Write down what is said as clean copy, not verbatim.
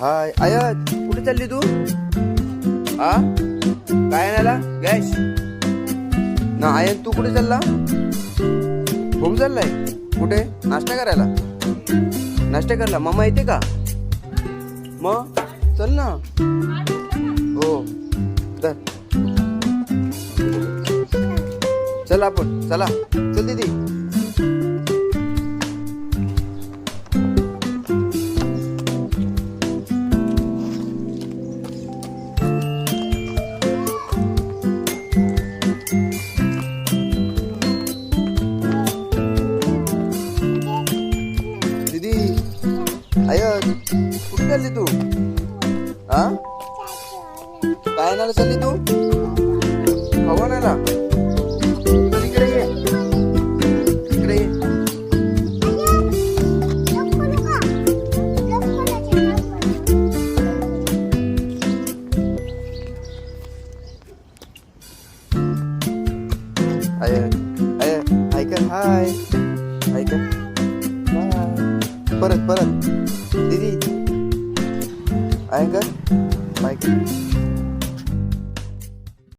हाय आयत, कुठे चालली तू? आ काय आणायला गॅस ना? आयन तू कुठे चालला? घुम चाललाय कुठे? नाश्ता करायला? नाश्ता करायला मम्मा येते का? मग चल ना. हो चल चल आपण चला चल दीदी. दीदी आयत कुठे चालली तू? हा काय आणायला चालली तू? खाऊ आणायला? चल इकडे ये, इकडे ये. आयत आयत हाय कर, हाय हाय कर, बाय. परत परत दीदी हाय कर, बाय कर.